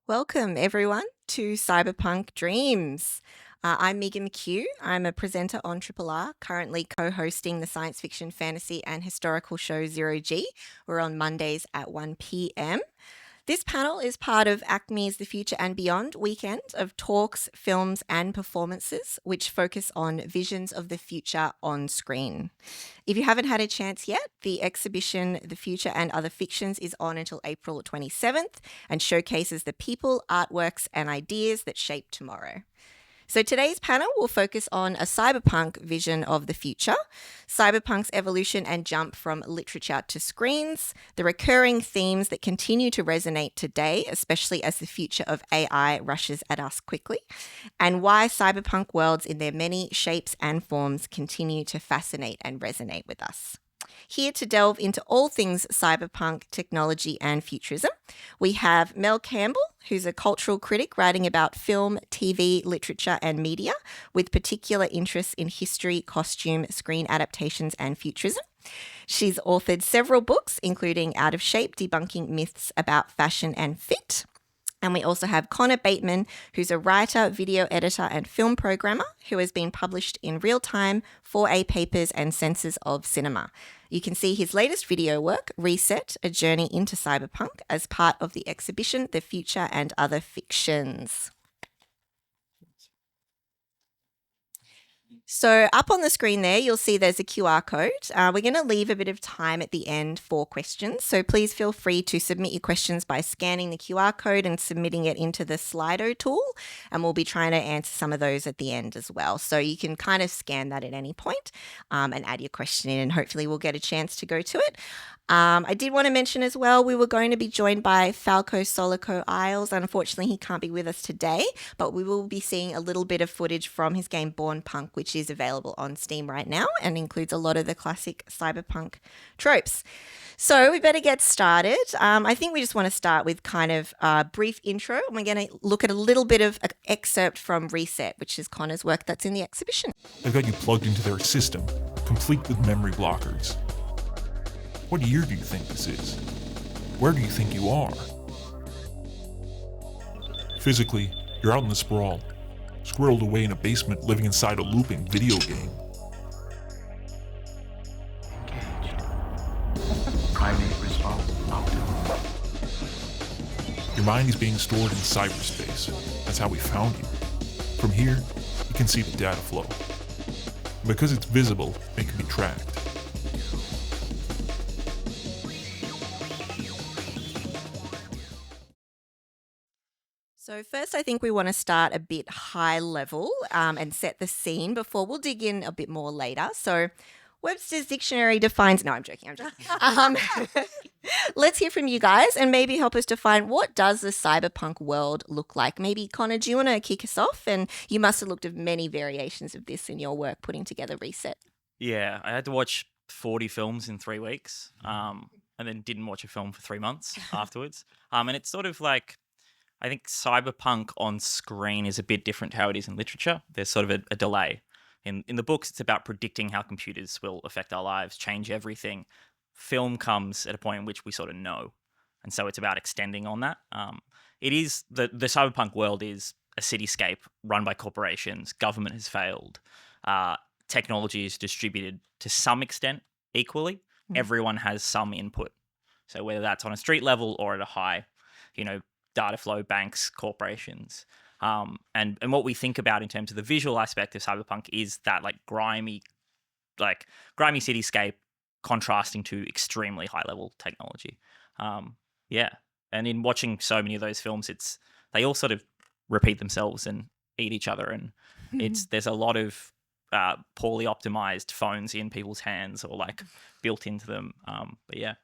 Welcome, everyone, to Cyberpunk Dreams. I'm Megan McHugh. I'm a presenter on Triple R, currently co hosting the science fiction, fantasy, and historical show Zero G. We're on Mondays at 1 p.m. This panel is part of ACME's The Future and Beyond weekend of talks, films, and performances, which focus on visions of the future on screen. If you haven't had a chance yet, the exhibition The Future and Other Fictions is on until April 27th and showcases the people, artworks, and ideas that shape tomorrow. So today's panel will focus on a cyberpunk vision of the future, cyberpunk's evolution and jump from literature to screens, the recurring themes that continue to resonate today, especially as the future of AI rushes at us quickly, and why cyberpunk worlds in their many shapes and forms continue to fascinate and resonate with us. Here to delve into all things cyberpunk, technology, and futurism, we have Mel Campbell, who's a cultural critic writing about film, TV, literature, and media, with particular interests in history, costume, screen adaptations, and futurism. She's authored several books, including Out of Shape, Debunking Myths About Fashion and Fit. And we also have Conor Bateman, who's a writer, video editor, and film programmer who has been published in Real Time, 4A Papers, and Senses of Cinema. You can see his latest video work, Reset, A Journey into Cyberpunk, as part of the exhibition The Future and Other Fictions. So up on the screen there, you'll see there's a QR code. We're going to leave a bit of time at the end for questions. So please feel free to submit your questions by scanning the QR code and submitting it into the Slido tool. And we'll be trying to answer some of those at the end as well. So you can kind of scan that at any point, and add your question in, and hopefully we'll get a chance to go to it. I did want to mention as well, we were going to be joined by Falco Solico Isles. Unfortunately, he can't be with us today, but we will be seeing a little bit of footage from his game Born Punk, which is available on Steam right now and includes a lot of the classic cyberpunk tropes. So we better get started. I think we just want to start with kind of a brief intro. And we're going to look at a little bit of an excerpt from Reset, which is Conor's work that's in the exhibition. They've got you plugged into their system, complete with memory blockers. What year do you think this is? Where do you think you are? Physically, you're out in the sprawl, squirreled away in a basement living inside a looping video game. Primate response optimal. Your mind is being stored in cyberspace. That's how we found you. From here, you can see the data flow. And because it's visible, it can be tracked. So first, I think we want to start a bit high level and set the scene before we'll dig in a bit more later. So Webster's dictionary defines, no, I'm joking. Let's hear from you guys and maybe help us define, what does the cyberpunk world look like? Maybe, Conor, do you want to kick us off? And you must have looked at many variations of this in your work putting together Reset. Yeah, I had to watch 40 films in 3 weeks and then didn't watch a film for 3 months afterwards. And it's sort of like, I think cyberpunk on screen is a bit different to how it is in literature. There's sort of a delay. In the books, it's about predicting how computers will affect our lives, change everything. Film comes at a point in which we sort of know. And so it's about extending on that. It is, the cyberpunk world is a cityscape run by corporations. Government has failed. Technology is distributed to some extent equally. Everyone has some input. So whether that's on a street level or at a high, data flow, banks, corporations. And what we think about in terms of the visual aspect of cyberpunk is that grimy cityscape contrasting to extremely high level technology. And in watching so many of those films, they all sort of repeat themselves and eat each other, and there's a lot of poorly optimized phones in people's hands or built into them. But yeah.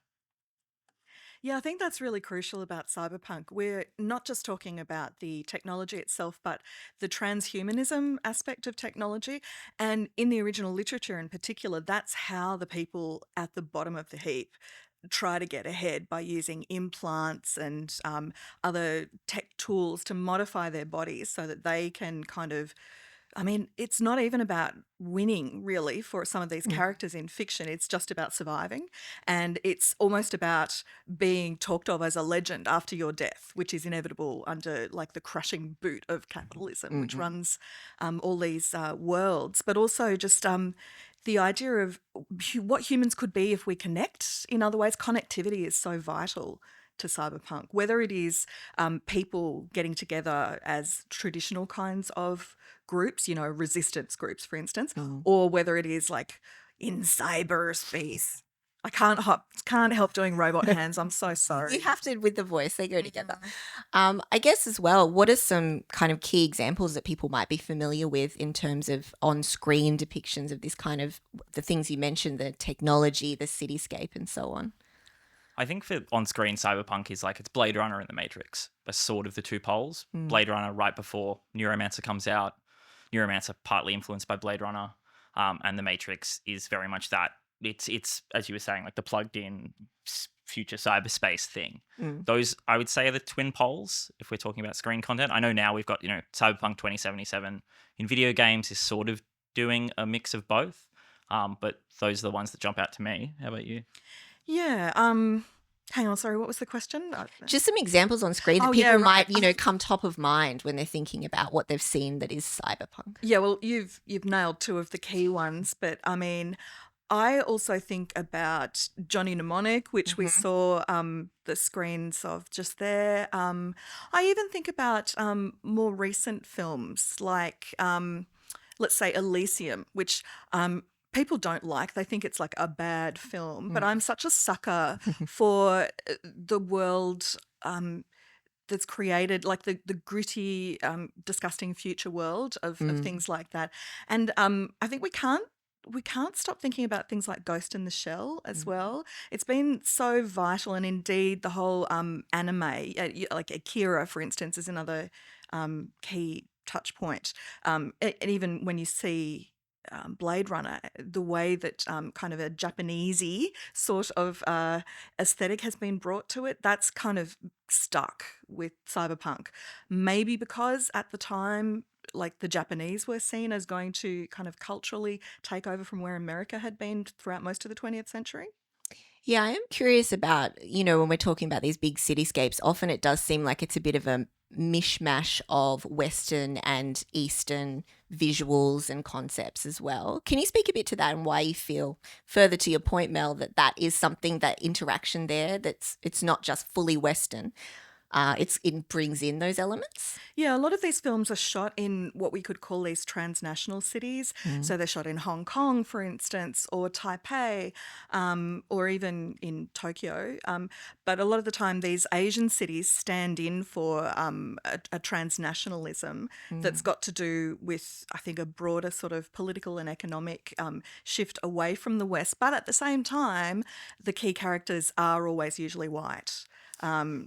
Yeah, I think that's really crucial about cyberpunk. We're not just talking about the technology itself, but the transhumanism aspect of technology. And in the original literature in particular, that's how the people at the bottom of the heap try to get ahead, by using implants and other tech tools to modify their bodies so that they can kind of I mean, it's not even about winning, really, for some of these characters in fiction. It's just about surviving. And it's almost about being talked of as a legend after your death, which is inevitable under like the crushing boot of capitalism, which runs all these worlds. But also just the idea of what humans could be if we connect in other ways. Connectivity is so vital to cyberpunk, whether it is people getting together as traditional kinds of groups, resistance groups, for instance, or whether it is like in cyberspace. I can't help doing robot hands. I'm so sorry. You have to with the voice; they go together. I guess as well. What are some kind of key examples that people might be familiar with in terms of on-screen depictions of this kind of the things you mentioned, the technology, the cityscape, and so on? I think for on-screen cyberpunk is like it's Blade Runner and The Matrix, are sort of the two poles. Blade Runner right before Neuromancer comes out. Neuromancer partly influenced by Blade Runner, and The Matrix is very much that. It's as you were saying, like the plugged-in future cyberspace thing. Those I would say are the twin poles if we're talking about screen content. I know now we've got Cyberpunk 2077 in video games is sort of doing a mix of both, but those are the ones that jump out to me. How about you? Yeah. Hang on, sorry, what was the question? Just some examples on screen that Oh, people yeah, right. might, come top of mind when they're thinking about what they've seen that is cyberpunk. Yeah, well, you've nailed two of the key ones, but I mean, I also think about Johnny Mnemonic, which we saw the screens of just there. I even think about more recent films like, let's say, Elysium, which people don't like. They think it's like a bad film, but I'm such a sucker for the world that's created, like the gritty, disgusting future world of things like that. And I think we can't stop thinking about things like Ghost in the Shell as well. It's been so vital, and indeed the whole anime, like Akira, for instance, is another key touch point. And even when you see Blade Runner, the way that kind of a Japanesey sort of aesthetic has been brought to it, that's kind of stuck with cyberpunk. Maybe because at the time, like the Japanese were seen as going to kind of culturally take over from where America had been throughout most of the 20th century. Yeah, I am curious about, when we're talking about these big cityscapes, often it does seem like it's a bit of a mishmash of Western and Eastern visuals and concepts as well. Can you speak a bit to that and why you feel, further to your point, Mel, that is something, that interaction there, it's not just fully Western, it brings in those elements? Yeah, a lot of these films are shot in what we could call these transnational cities. So they're shot in Hong Kong, for instance, or Taipei, or even in Tokyo. But a lot of the time, these Asian cities stand in for a transnationalism that's got to do with, I think, a broader sort of political and economic shift away from the West. But at the same time, the key characters are always usually white.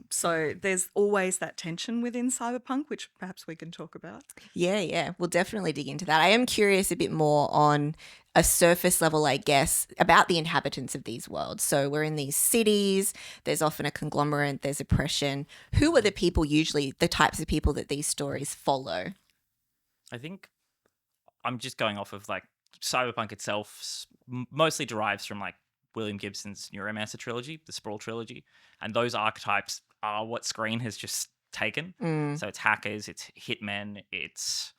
So there's always that tension within cyberpunk, which perhaps we can talk about. Yeah, we'll definitely dig into that. I am curious a bit more on a surface level, I guess, about the inhabitants of these worlds. So we're in these cities, there's often a conglomerate, there's oppression. Who are the people, usually the types of people that these stories follow? I think I'm just going off of like cyberpunk itself mostly derives from like William Gibson's Neuromancer trilogy, the Sprawl trilogy, and those archetypes are what Screen has just taken. So it's hackers, it's hitmen, it's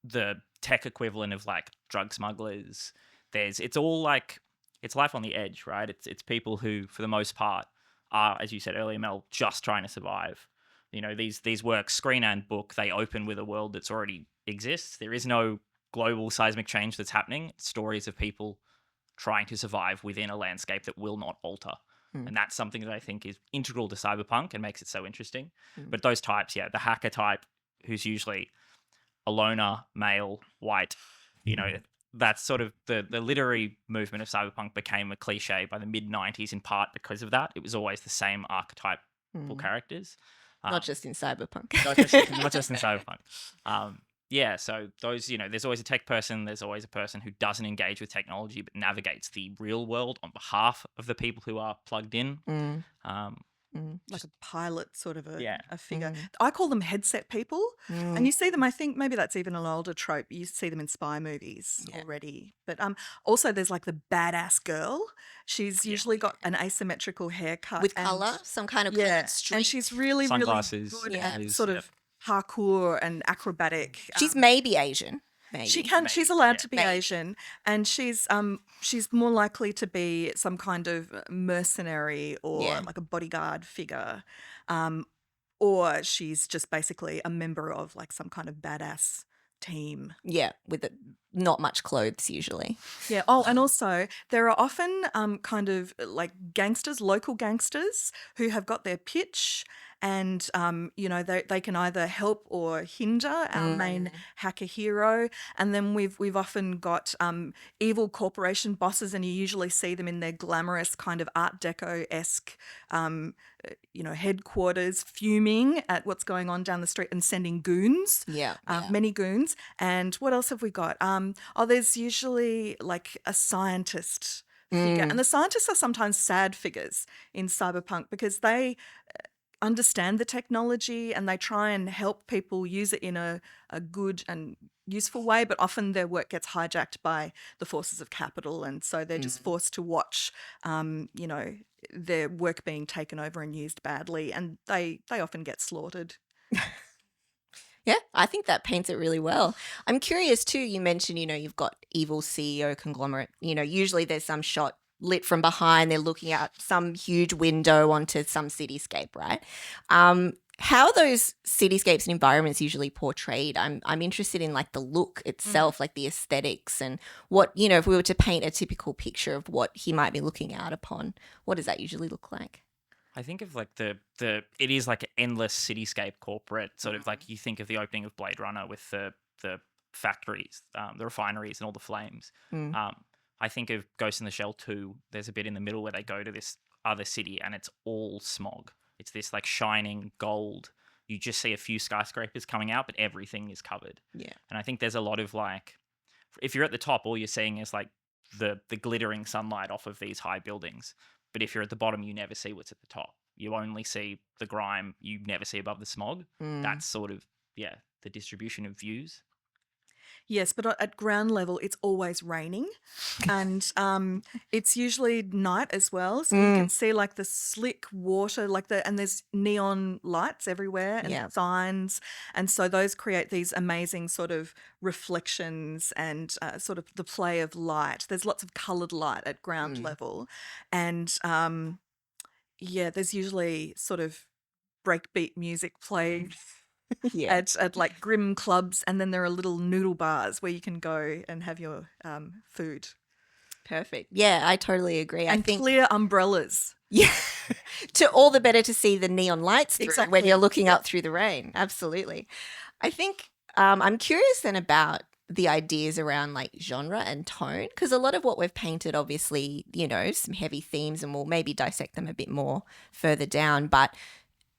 the tech equivalent of like drug smugglers. It's all like it's life on the edge, right? It's people who, for the most part, are, as you said earlier, Mel, just trying to survive. These works, Screen and book, they open with a world that's already exists. There is no global seismic change that's happening. It's stories of people trying to survive within a landscape that will not alter. And that's something that I think is integral to cyberpunk and makes it so interesting. But those types, the hacker type, who's usually a loner, male, white, that's sort of the literary movement of cyberpunk became a cliche by the mid-90s in part because of that. It was always the same archetypal characters. Not just in cyberpunk. not just in cyberpunk. So those, there's always a tech person, there's always a person who doesn't engage with technology but navigates the real world on behalf of the people who are plugged in. like a pilot sort of Yeah. a figure. I call them headset people. And you see them, I think maybe that's even an older trope. You see them in spy movies already. But also there's like the badass girl. She's usually got an asymmetrical haircut. With colour, some kind of coloured streak. And she's really, really Sunglasses. good Yeah. at Is, sort of parkour and acrobatic. She's maybe Asian. Maybe. She can. She's allowed to be Maybe. Asian, and she's more likely to be some kind of mercenary or like a bodyguard figure, or she's just basically a member of like some kind of badass team. Yeah, with not much clothes usually. Yeah. Oh, and also there are often kind of like gangsters, local gangsters who have got their pitch, and they can either help or hinder our main hacker hero. And then we've often got evil corporation bosses, and you usually see them in their glamorous kind of Art Deco-esque headquarters, fuming at what's going on down the street and sending goons. Many goons. And what else have we got? There's usually like a scientist figure. And the scientists are sometimes sad figures in Cyberpunk because they understand the technology and they try and help people use it in a good and useful way, but often their work gets hijacked by the forces of capital, and so they're just forced to watch their work being taken over and used badly, and they often get slaughtered. Yeah, I think that paints it really well. I'm curious too, you mentioned, you've got evil CEO conglomerate. Usually there's some shot lit from behind, they're looking out some huge window onto some cityscape, right? How are those cityscapes and environments usually portrayed? I'm interested in like the look itself, like the aesthetics, and what, if we were to paint a typical picture of what he might be looking out upon, what does that usually look like? I think of like it is like an endless cityscape corporate sort of like, you think of the opening of Blade Runner with the factories, the refineries and all the flames. I think of Ghost in the Shell 2. There's a bit in the middle where they go to this other city and it's all smog. It's this like shining gold. You just see a few skyscrapers coming out, but everything is covered. Yeah. And I think there's a lot of like, if you're at the top, all you're seeing is like the glittering sunlight off of these high buildings. But if you're at the bottom, you never see what's at the top. You only see the grime. You never see above the smog. That's sort of, the distribution of views. Yes, but at ground level, it's always raining, and it's usually night as well. So you can see like the slick water, and there's neon lights everywhere and signs, and so those create these amazing sort of reflections and sort of the play of light. There's lots of coloured light at ground level, and there's usually sort of breakbeat music playing. At like grim clubs, and then there are little noodle bars where you can go and have your food. Perfect. Yeah, I totally agree. And I think clear umbrellas. Yeah, to all the better to see the neon lights through Exactly. when you're looking out through the rain. Absolutely. I think I'm curious then about the ideas around like genre and tone, because a lot of what we've painted, obviously, some heavy themes, and we'll maybe dissect them a bit more further down, but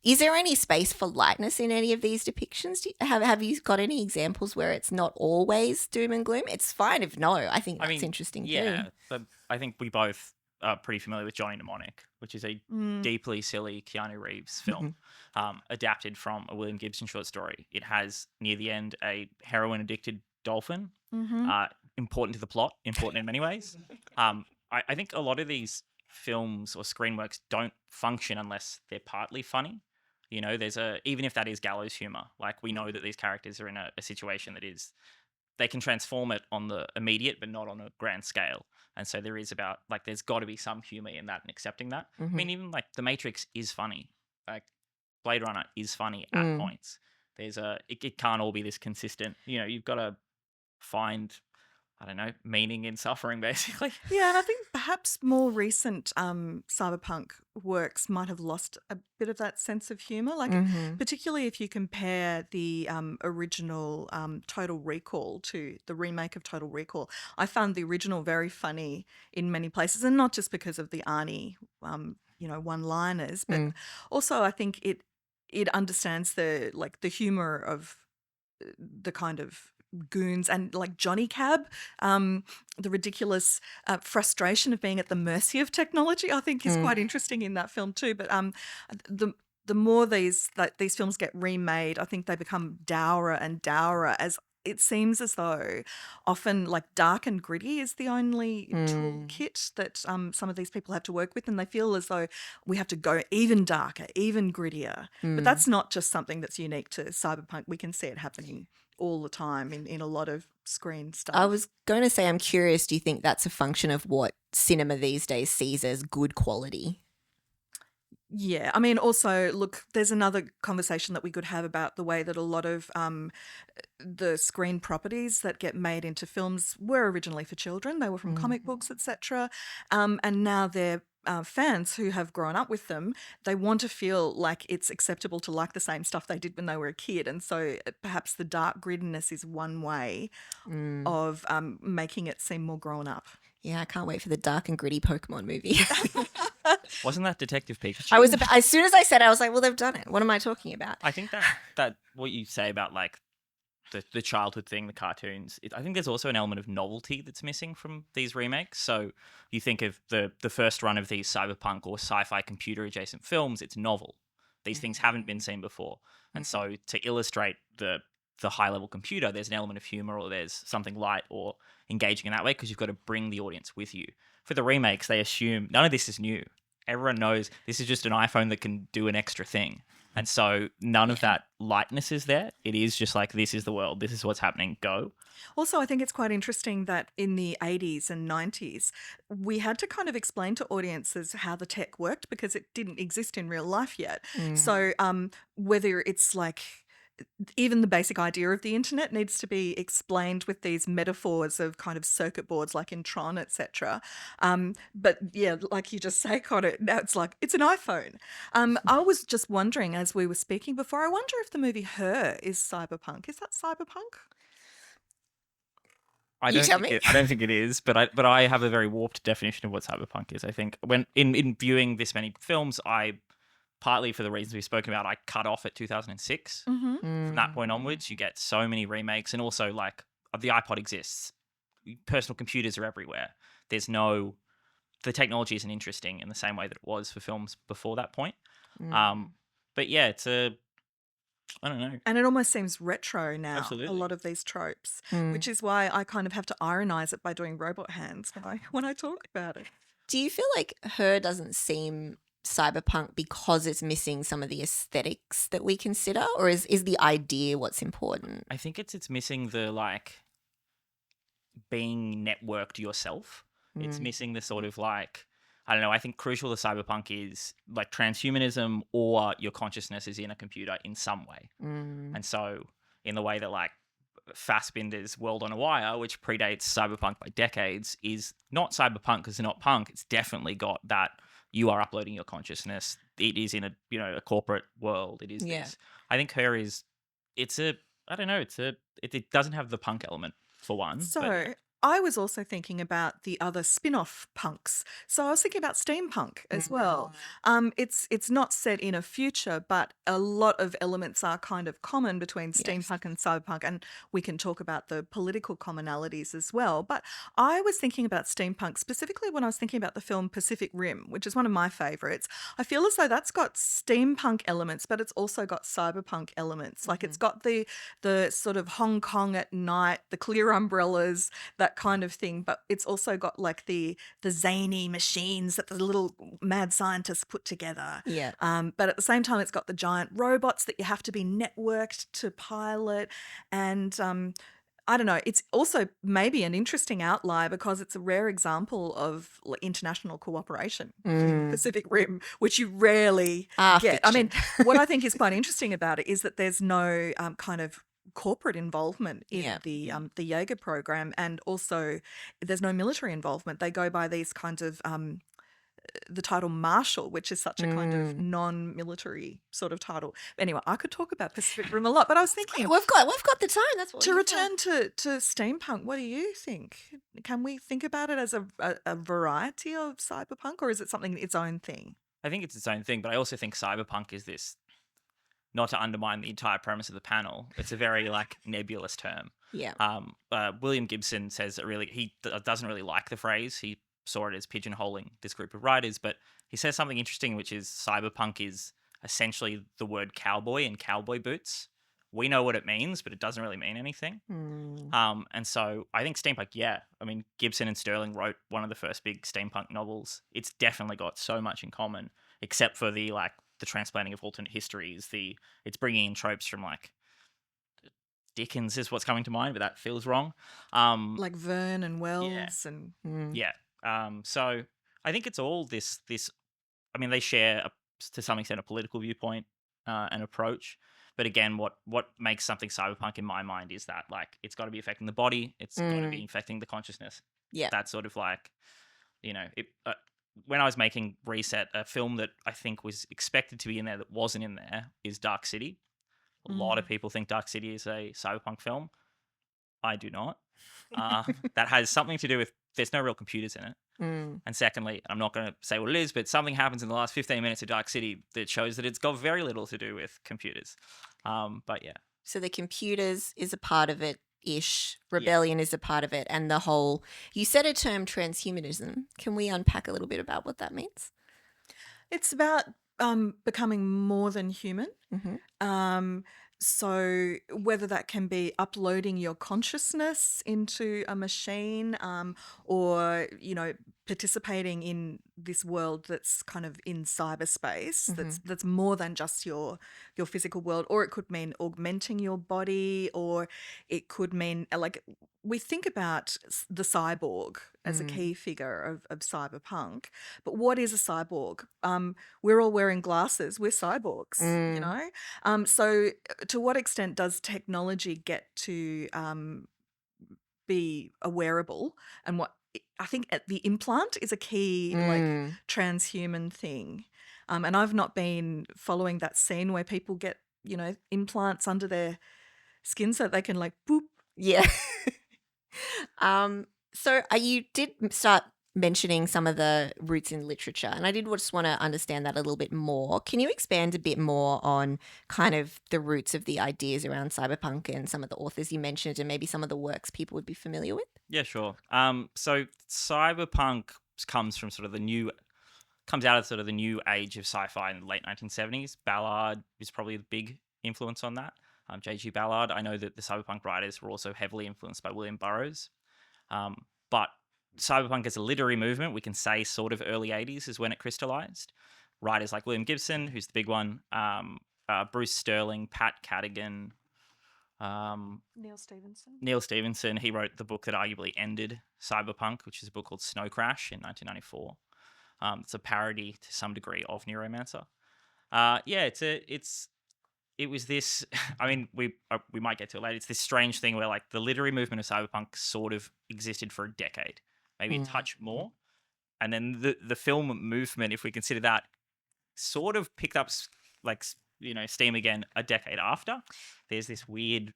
is there any space for lightness in any of these depictions? Have you got any examples where it's not always doom and gloom? It's fine if no. I think that's interesting too. But I think we both are pretty familiar with Johnny Mnemonic, which is a deeply silly Keanu Reeves film, adapted from a William Gibson short story. It has, near the end, a heroin-addicted dolphin, important to the plot, important in many ways. I think a lot of these films or screen works don't function unless they're partly funny. There's even if that is gallows humor, like we know that these characters are in a situation that is, they can transform it on the immediate, but not on a grand scale. And so there is about, like, there's got to be some humor in that and accepting that. I mean, even like The Matrix is funny. Like Blade Runner is funny at points. There's it can't all be this consistent. You've got to find, I don't know, meaning in suffering, basically. Yeah, and I think perhaps more recent cyberpunk works might have lost a bit of that sense of humour, like particularly if you compare the original Total Recall to the remake of Total Recall. I found the original very funny in many places, and not just because of the Arnie, one-liners, but also I think it understands the humour of the kind of goons and like Johnny Cab, the ridiculous frustration of being at the mercy of technology, I think is quite interesting in that film too. But the more these films get remade, I think they become dour and dour, as it seems as though often like dark and gritty is the only toolkit that some of these people have to work with, and they feel as though we have to go even darker, even grittier. But that's not just something that's unique to cyberpunk. We can see it happening all the time in a lot of screen stuff. I was going to say, I'm curious, do you think that's a function of what cinema these days sees as good quality? Yeah, I mean, also, look, there's another conversation that we could have about the way that a lot of the screen properties that get made into films were originally for children. They were from comic books, etc. And now they're fans who have grown up with them. They want to feel like it's acceptable to like the same stuff they did when they were a kid. And so perhaps the dark grittiness is one way of making it seem more grown up. Yeah, I can't wait for the dark and gritty Pokemon movie. Wasn't that Detective Pikachu? As soon as I said it, I was like, well, they've done it. What am I talking about? I think that what you say about like the childhood thing, the cartoons, I think there's also an element of novelty that's missing from these remakes. So you think of the first run of these cyberpunk or sci-fi computer adjacent films, it's novel. These things haven't been seen before. And so to illustrate the high level computer, there's an element of humor or there's something light or engaging in that way because you've got to bring the audience with you. For the remakes, they assume none of this is new. Everyone knows this is just an iPhone that can do an extra thing. And so none of that lightness is there. It is just like, this is the world. This is what's happening. Go. Also, I think it's quite interesting that in the 80s and 90s, we had to kind of explain to audiences how the tech worked because it didn't exist in real life yet. So whether it's like even the basic idea of the internet needs to be explained with these metaphors of kind of circuit boards like in Tron, etc. But yeah, like you just say, Conor, now it's like, it's an iPhone. I was just wondering as we were speaking before, I wonder if the movie Her is cyberpunk. Is that cyberpunk? I don't think it is, but I have a very warped definition of what cyberpunk is. I think when in viewing this many films, partly for the reasons we've spoken about, I cut off at 2006. From that point onwards, you get so many remakes, and also like the iPod exists. Personal computers are everywhere. The technology isn't interesting in the same way that it was for films before that point. But yeah, I don't know. And it almost seems retro now, Absolutely. a lot of these tropes, which is why I kind of have to ironize it by doing robot hands when I talk about it. Do you feel like Her doesn't seem cyberpunk because it's missing some of the aesthetics that we consider, or is the idea what's important? I think it's missing the like being networked yourself. It's missing the sort of like, I don't know, I think crucial to cyberpunk is like transhumanism or your consciousness is in a computer in some way. And so in the way that like Fassbinder's World on a Wire, which predates cyberpunk by decades, is not cyberpunk because it's not punk. It's definitely got that you are uploading your consciousness. It is in a corporate world. It is this. I think Her is, it doesn't have the punk element for one. So I was also thinking about the other spin-off punks. So I was thinking about steampunk as well. It's not set in a future, but a lot of elements are kind of common between steampunk and cyberpunk, and we can talk about the political commonalities as well. But I was thinking about steampunk specifically when I was thinking about the film Pacific Rim, which is one of my favorites. I feel as though that's got steampunk elements, but it's also got cyberpunk elements. Like it's got the sort of Hong Kong at night, the clear umbrellas, that kind of thing, but it's also got like the zany machines that the little mad scientists put together. But at the same time, it's got the giant robots that you have to be networked to pilot, and I don't know. It's also maybe an interesting outlier because it's a rare example of international cooperation, Pacific Rim, which you rarely get. Fiction. I mean, what I think is quite interesting about it is that there's no kind of corporate involvement in the Jaeger program, and also there's no military involvement. They go by these kinds of the title Marshal, which is such a kind of non-military sort of title. Anyway, I could talk about Pacific Rim a lot, but I was thinking We've got the time. That's what to return to steampunk. What do you think? Can we think about it as a variety of cyberpunk, or is it something its own thing? I think it's its own thing, but I also think cyberpunk is this not to undermine the entire premise of the panel, it's a very like nebulous term. Yeah. William Gibson says that really he doesn't really like the phrase. He saw it as pigeonholing this group of writers, but he says something interesting, which is cyberpunk is essentially the word cowboy and cowboy boots. We know what it means, but it doesn't really mean anything. And so I think steampunk, I mean, Gibson and Sterling wrote one of the first big steampunk novels. It's definitely got so much in common, except for the transplanting of alternate histories. It's bringing in tropes from like Dickens is what's coming to mind, but that feels wrong. Like Verne and Wells and so I think it's all this. I mean, they share to some extent a political viewpoint and approach. But again, what makes something cyberpunk in my mind is that like it's got to be affecting the body, it's got to be affecting the consciousness. Yeah, that's sort of like, when I was making Reset, a film that I think was expected to be in there that wasn't in there is Dark City. A lot of people think Dark City is a cyberpunk film. I do not. That has something to do with there's no real computers in it. And secondly, I'm not going to say what it is, but something happens in the last 15 minutes of Dark City that shows that it's got very little to do with computers. But yeah. So the computers is a part of it ish. Rebellion is a part of it. And the whole, you said a term transhumanism. Can we unpack a little bit about what that means? It's about becoming more than human. So whether that can be uploading your consciousness into a machine or, participating in this world that's kind of in cyberspace, that's more than just your physical world, or it could mean augmenting your body, or it could mean like we think about the cyborg as a key figure of cyberpunk, but what is a cyborg? We're all wearing glasses. We're cyborgs, So to what extent does technology get to be a wearable? And what I think the implant is a key like transhuman thing. And I've not been following that scene where people get, implants under their skin so that they can like boop. Yeah. So you did start mentioning some of the roots in literature, and I did just want to understand that a little bit more. Can you expand a bit more on kind of the roots of the ideas around cyberpunk and some of the authors you mentioned, and maybe some of the works people would be familiar with? Yeah, sure. So cyberpunk comes from comes out of sort of the new age of sci-fi in the late 1970s. Ballard is probably the big influence on that. J.G. Ballard. I know that the cyberpunk writers were also heavily influenced by William Burroughs. But cyberpunk as a literary movement, we can say sort of early 80s is when it crystallized. Writers like William Gibson, who's the big one, Bruce Sterling, Pat Cadigan, Neil Stephenson. He wrote the book that arguably ended cyberpunk, which is a book called Snow Crash in 1994. It's a parody to some degree of NEUROMANCER. It was this. I mean, we might get to it later. It's this strange thing where like the literary movement of cyberpunk sort of existed for a decade, maybe a touch more, and then the film movement, if we consider that, sort of picked up steam again a decade after. There's this weird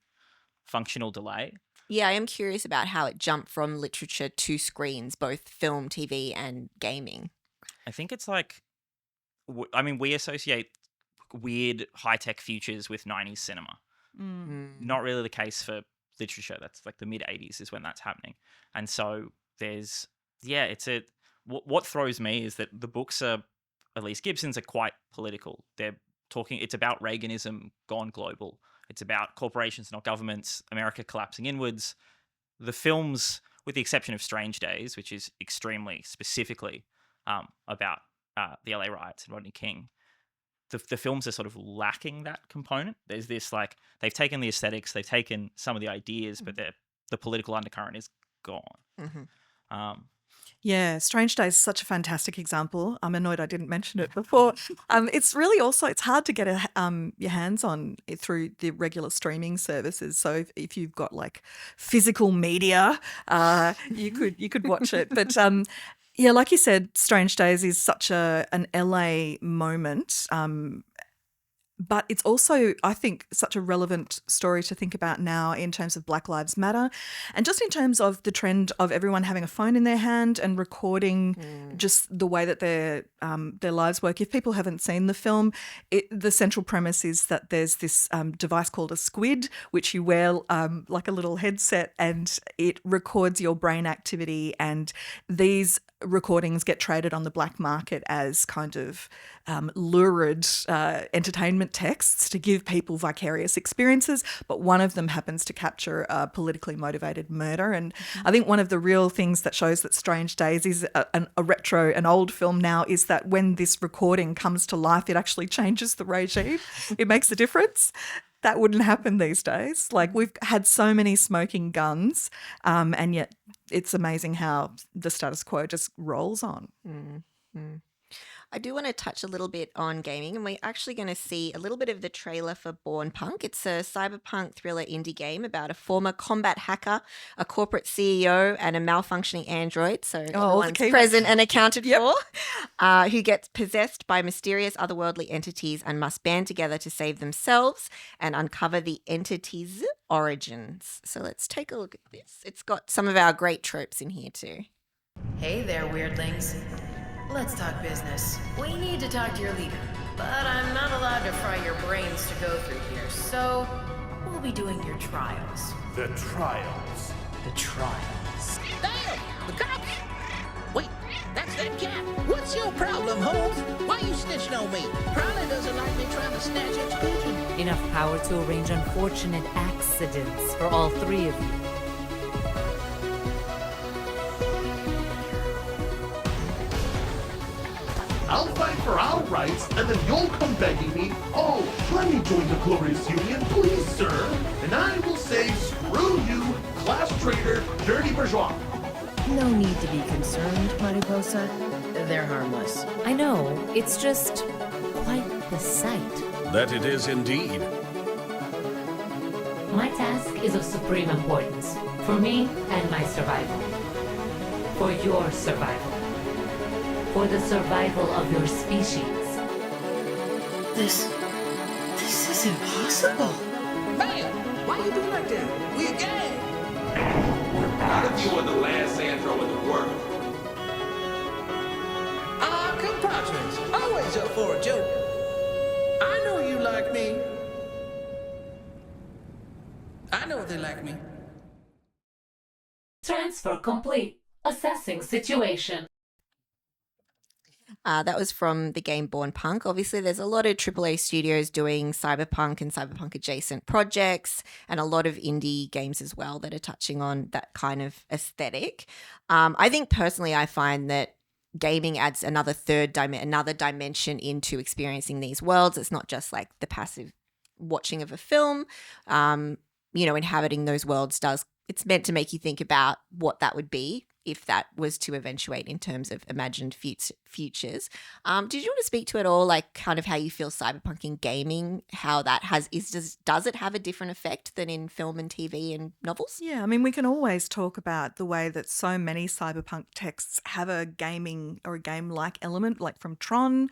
functional delay. Yeah, I am curious about how it jumped from literature to screens, both film, TV, and gaming. I think it's like, we associate weird high-tech futures with 90s cinema. Not really the case for literature. That's like the mid-80s is when that's happening. And so there's, what throws me is that the books are, at least Gibson's, are quite political. It's about Reaganism gone global. It's about corporations, not governments, America collapsing inwards. The films, with the exception of Strange Days, which is extremely specifically about the LA riots and Rodney King, the films are sort of lacking that component. There's this like, they've taken the aesthetics, they've taken some of the ideas, but the political undercurrent is gone. Strange Days is such a fantastic example. I'm annoyed I didn't mention it before. It's really also, it's hard to get your hands on it through the regular streaming services. So if you've got like physical media, you could watch it. But like you said, Strange Days is such an LA moment. But it's also, I think, such a relevant story to think about now in terms of Black Lives Matter and just in terms of the trend of everyone having a phone in their hand and recording just the way that their lives work. If people haven't seen the film, the central premise is that there's this device called a squid, which you wear like a little headset, and it records your brain activity, and these recordings get traded on the black market as kind of lurid entertainment texts to give people vicarious experiences, but one of them happens to capture a politically motivated murder. And I think one of the real things that shows that Strange Days is an old film now is that when this recording comes to life, it actually changes the regime. It makes a difference. That wouldn't happen these days. Like, we've had so many smoking guns, and yet it's amazing how the status quo just rolls on. I do want to touch a little bit on gaming, and we're actually going to see a little bit of the trailer for Born Punk. It's a cyberpunk thriller indie game about a former combat hacker, a corporate CEO, and a malfunctioning android, so everyone's present and accounted for, who gets possessed by mysterious otherworldly entities and must band together to save themselves and uncover the entity's origins. So let's take a look at this. It's got some of our great tropes in here too. Hey there, weirdlings. Let's talk business. We need to talk to your leader, but I'm not allowed to fry your brains to go through here, so we'll be doing your trials. The trials. The trials. Damn! The cops! Wait, that's that cat. What's your problem, Holmes? Why you snitching on me? Probably doesn't like me trying to snatch its coochie. Enough power to arrange unfortunate accidents for all three of you. I'll fight for our rights, and then you'll come begging me, oh, let me join the glorious union, please, sir. And I will say, screw you, class traitor, dirty bourgeois. No need to be concerned, Mariposa. They're harmless. I know, it's just quite the sight. That it is indeed. My task is of supreme importance, for me and my survival. For your survival. For the survival of your species. This is impossible. Man, why you do like that? We a gang. Not if you were the last andro in the world. Ah, compadres, always up for a joke. I know you like me. I know they like me. Transfer complete. Assessing situation. That was from the game Born Punk. Obviously, there's a lot of AAA studios doing cyberpunk and cyberpunk adjacent projects, and a lot of indie games as well that are touching on that kind of aesthetic. I think personally, I find that gaming adds another dimension into experiencing these worlds. It's not just like the passive watching of a film. Inhabiting those worlds it's meant to make you think about what that would be if that was to eventuate in terms of imagined futures. Did you want to speak to it all, like kind of how you feel cyberpunk in gaming, how that does it have a different effect than in film and TV and novels? Yeah, I mean, we can always talk about the way that so many cyberpunk texts have a gaming or a game-like element, like from Tron,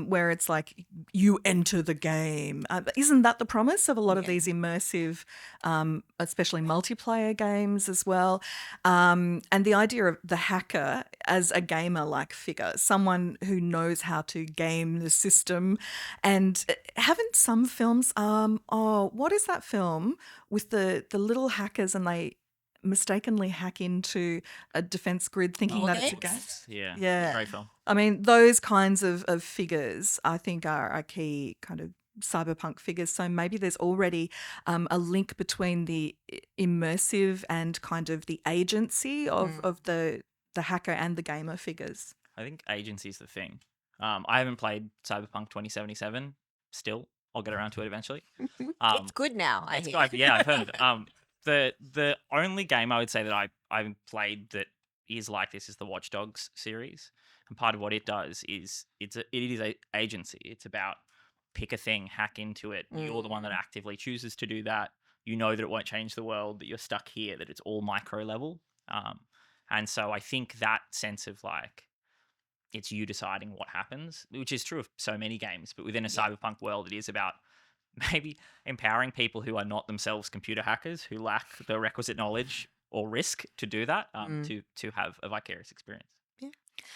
where it's like you enter the game. Isn't that the promise of a lot of these immersive, especially multiplayer games as well? And the idea of the hacker as a gamer-like figure, someone who knows how to game the system. And haven't some films, what is that film with the little hackers and they mistakenly hack into a defense grid thinking that it's a game? Yeah. Great film. I mean, those kinds of figures I think are a key kind of cyberpunk figures. So maybe there's already a link between the immersive and kind of the agency of the hacker and the gamer figures. I think agency is the thing. I haven't played Cyberpunk 2077 still. I'll get around to it eventually. It's good now, I hear. I've heard of it. The only game I would say that I've played that is like this is the Watch Dogs series. And part of what it does is it is a agency. It's about pick a thing, hack into it. You're the one that actively chooses to do that. You know that it won't change the world, that you're stuck here, that it's all micro level. And so I think that sense of like it's you deciding what happens, which is true of so many games. But within a cyberpunk world, it is about maybe empowering people who are not themselves computer hackers, who lack the requisite knowledge or risk to do that, to have a vicarious experience.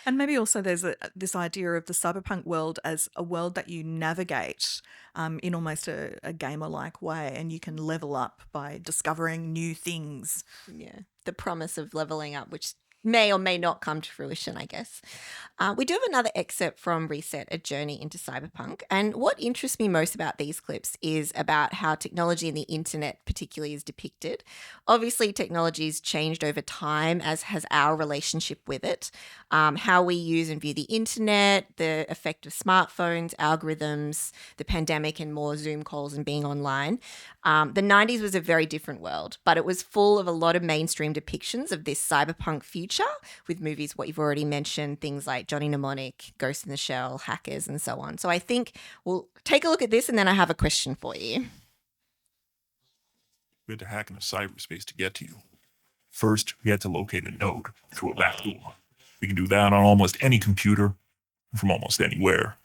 And maybe also there's this idea of the cyberpunk world as a world that you navigate in almost a gamer-like way, and you can level up by discovering new things. Yeah, the promise of leveling up, which may or may not come to fruition, I guess. We do have another excerpt from Reset, A Journey into Cyberpunk. And what interests me most about these clips is about how technology and the internet particularly is depicted. Obviously, technology has changed over time, as has our relationship with it. How we use and view the internet, the effect of smartphones, algorithms, the pandemic and more Zoom calls and being online. The 90s was a very different world, but it was full of a lot of mainstream depictions of this cyberpunk future with movies, what you've already mentioned, things like Johnny Mnemonic, Ghost in the Shell, Hackers, and so on. So I think we'll take a look at this and then I have a question for you. We had to hack into cyberspace to get to you. First, we had to locate a node through a back door. We can do that on almost any computer from almost anywhere.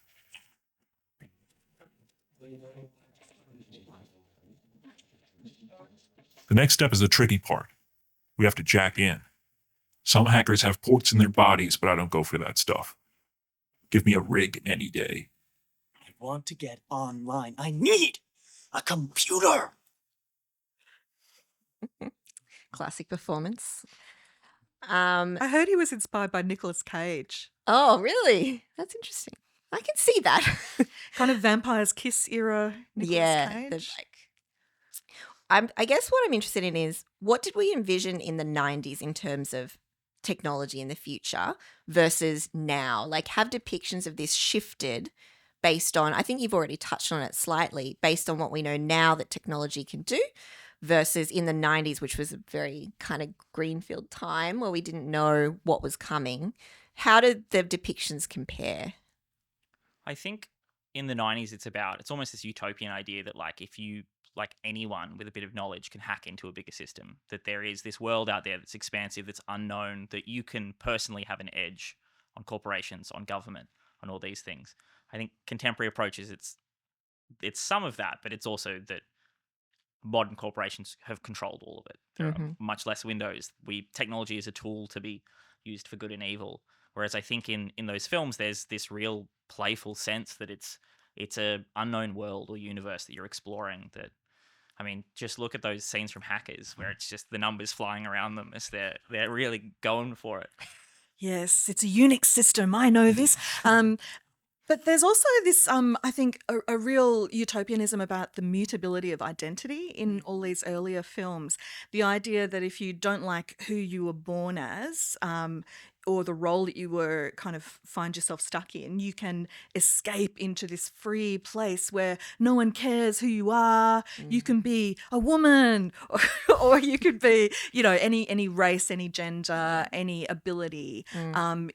The next step is the tricky part. We have to jack in. Some hackers have ports in their bodies, but I don't go for that stuff. Give me a rig any day. I want to get online. I need a computer. Classic performance. I heard he was inspired by Nicolas Cage. Oh, really? That's interesting. I can see that. Kind of Vampire's Kiss era Nicolas Cage. I guess what I'm interested in is, what did we envision in the 90s in terms of technology in the future versus now? Like, have depictions of this shifted based on, I think you've already touched on it slightly, based on what we know now that technology can do versus in the 90s, which was a very kind of greenfield time where we didn't know what was coming. How did the depictions compare? I think in the 90s, it's almost this utopian idea that, like, if you, like, anyone with a bit of knowledge can hack into a bigger system, that there is this world out there that's expansive, that's unknown, that you can personally have an edge on corporations, on government, on all these things. I think contemporary approaches, it's some of that, but it's also that modern corporations have controlled all of it. There are much less windows. Technology is a tool to be used for good and evil. Whereas I think in those films, there's this real playful sense that it's a unknown world or universe that you're exploring. That, I mean, just look at those scenes from Hackers where it's just the numbers flying around them as they're really going for it. Yes, it's a Unix system. I know this. But there's also this, I think, a real utopianism about the mutability of identity in all these earlier films. The idea that if you don't like who you were born as, or the role that you were kind of find yourself stuck in, you can escape into this free place where no one cares who you are. You can be a woman, or you could be, any race, any gender, any ability.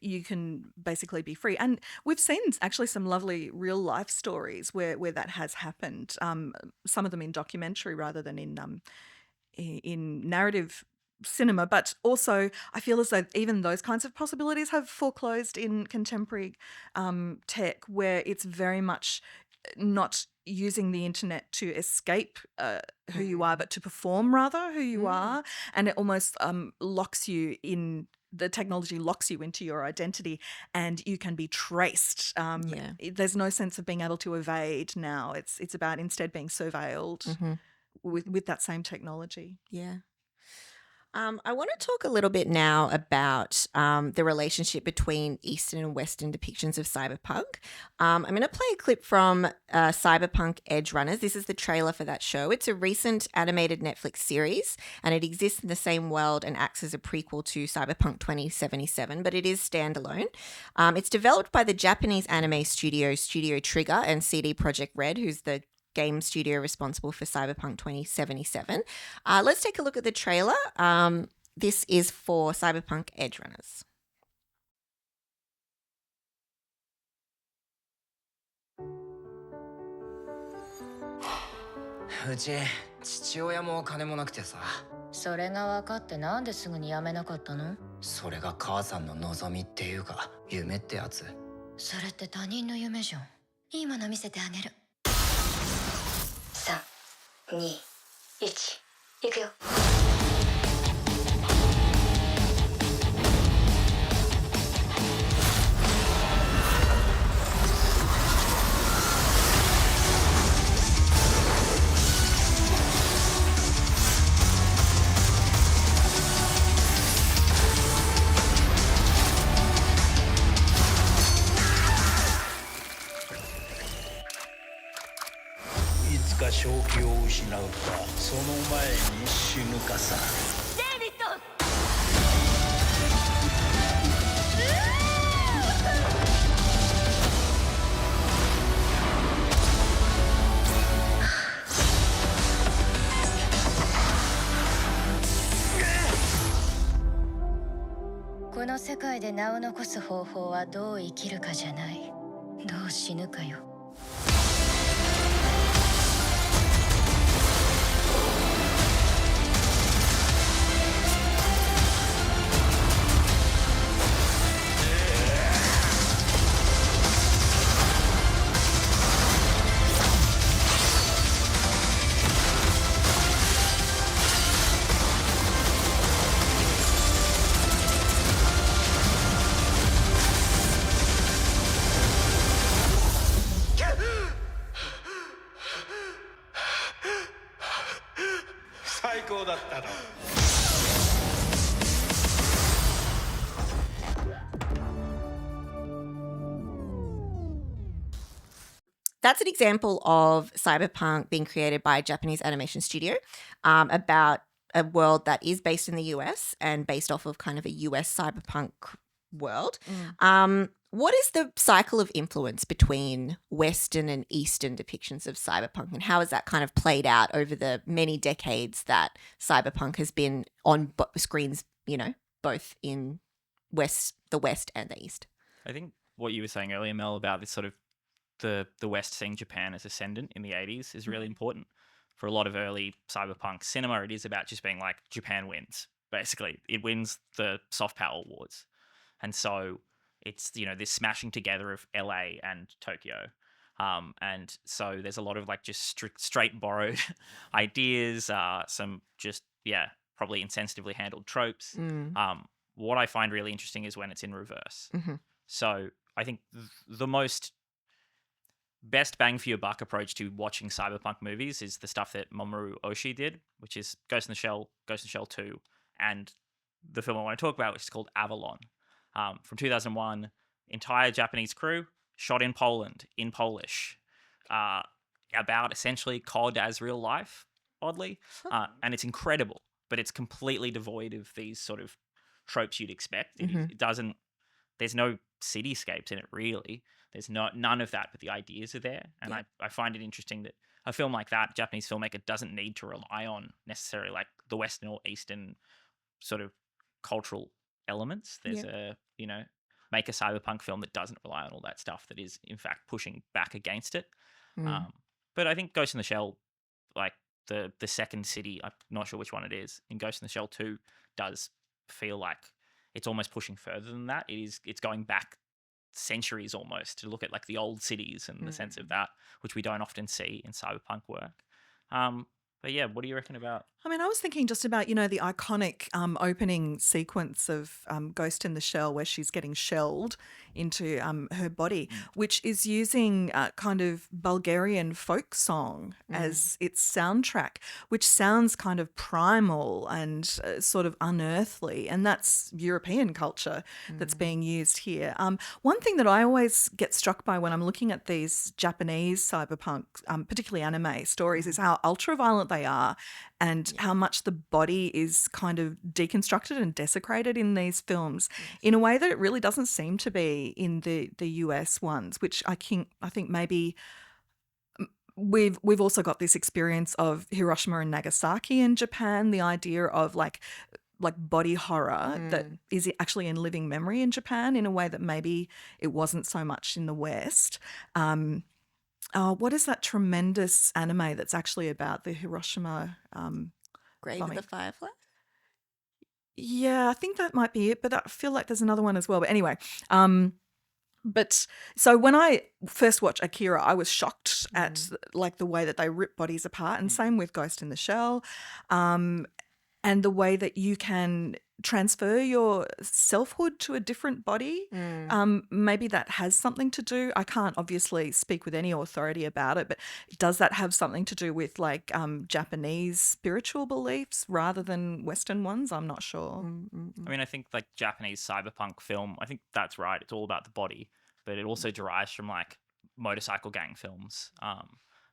You can basically be free. And we've seen actually some lovely real life stories where that has happened. Some of them in documentary rather than in narrative cinema, but also I feel as though even those kinds of possibilities have foreclosed in contemporary tech, where it's very much not using the internet to escape who you are, but to perform rather who you are, and it almost locks you in. The technology locks you into your identity, and you can be traced. There's no sense of being able to evade now. It's about instead being surveilled with that same technology. Yeah. I want to talk a little bit now about the relationship between Eastern and Western depictions of cyberpunk. I'm going to play a clip from Cyberpunk EDGERUNNERS. This is the trailer for that show. It's a recent animated Netflix series, and it exists in the same world and acts as a prequel to Cyberpunk 2077, but it is standalone. It's developed by the Japanese anime studio Studio Trigger and CD Projekt Red, who's the game studio responsible for Cyberpunk 2077. Let's take a look at the trailer. This is for Cyberpunk EDGERUNNERS. うち父親もお金もなくてさ。それが分かってなんですぐに辞めなかったの？それが母さんの望みっていうか、夢ってやつ。それって他人の夢じゃん。いいもの見せてあげる。3、2、1、行くよ。いつか正気を失うか、その前に死ぬかさ。デイビッド！この世界で名を残す方法はどう生きるかじゃない。どう死ぬかよ。最高だったの。That's an example of Cyberpunk being created by a Japanese animation studio about a world that is based in the US and based off of kind of a US cyberpunk world. What is the cycle of influence between Western and Eastern depictions of cyberpunk, and how has that kind of played out over the many decades that cyberpunk has been on screens, you know, both in the West and the East? I think what you were saying earlier, Mel, about this sort of the West seeing Japan as ascendant in the 80s is really important. For a lot of early cyberpunk cinema, it is about just being like, Japan wins, basically. It wins the soft power awards. And so it's, you know, this smashing together of LA and Tokyo. And so there's a lot of like just straight borrowed ideas, some just, probably insensitively handled tropes. What I find really interesting is when it's in reverse. So I think the most best bang for your buck approach to watching cyberpunk movies is the stuff that Mamoru Oshii did, which is Ghost in the Shell, Ghost in the Shell 2, and the film I want to talk about, which is called Avalon. From 2001, entire Japanese crew, shot in Poland, in Polish, about essentially COD as real life, oddly. And it's incredible, but it's completely devoid of these sort of tropes you'd expect. It doesn't, there's no cityscapes in it, really. There's none of that, but the ideas are there. And I find it interesting that a film like that, Japanese filmmaker, doesn't need to rely on necessarily like the Western or Eastern sort of cultural elements. There's make a cyberpunk film that doesn't rely on all that stuff, that is in fact pushing back against it. But I think Ghost in the Shell, like the second city, I'm not sure which one it is, in Ghost in the Shell 2 does feel like it's almost pushing further than that. It's going back centuries almost to look at like the old cities and the sense of that, which we don't often see in cyberpunk work. But yeah, what do you reckon about? I mean, I was thinking just about, you know, the iconic opening sequence of Ghost in the Shell, where she's getting shelled into her body, which is using kind of Bulgarian folk song as its soundtrack, which sounds kind of primal and sort of unearthly. And that's European culture that's being used here. One thing that I always get struck by when I'm looking at these Japanese cyberpunk, particularly anime stories, is how ultra-violent they are, and how much the body is kind of deconstructed and desecrated in these films in a way that it really doesn't seem to be in the US ones, which I think maybe we've also got this experience of Hiroshima and Nagasaki in Japan, the idea of like body horror that is actually in living memory in Japan in a way that maybe it wasn't so much in the West. what is that tremendous anime that's actually about the Hiroshima Grave bombing? of the Firefly? Yeah, I think that might be it, but I feel like there's another one as well. But anyway, but so when I first watched Akira, I was shocked at like the way that they rip bodies apart, and same with Ghost in the Shell, and the way that you can transfer your selfhood to a different body. Maybe that has something to do. I can't obviously speak with any authority about it, but does that have something to do with like Japanese spiritual beliefs rather than Western ones? I'm not sure. I mean, I think like Japanese cyberpunk film, I think that's right. It's all about the body, but it also derives from like motorcycle gang films.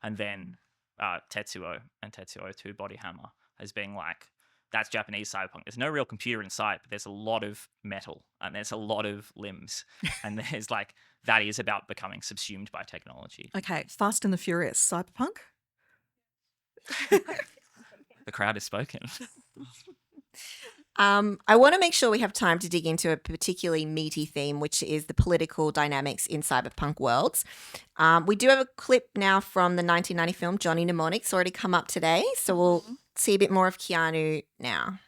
And then Tetsuo and Tetsuo 2 Body Hammer as being like, that's Japanese cyberpunk. There's no real computer in sight, but there's a lot of metal and there's a lot of limbs. And there's like, that is about becoming subsumed by technology. Okay, Fast and the Furious, cyberpunk? The crowd has spoken. I want to make sure we have time to dig into a particularly meaty theme, which is the political dynamics in cyberpunk worlds. We do have a clip now from the 1990 film Johnny Mnemonic. It's already come up today, so we'll see a bit more of Keanu now.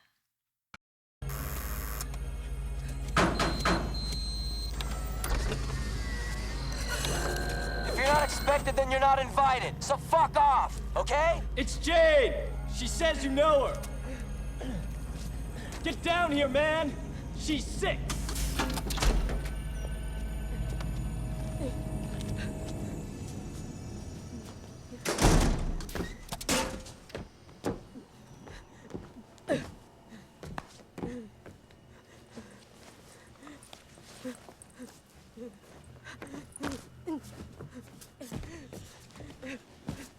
If you're not expected, then you're not invited. So fuck off, okay? It's Jade. She says you know her. Get down here, man. She's sick.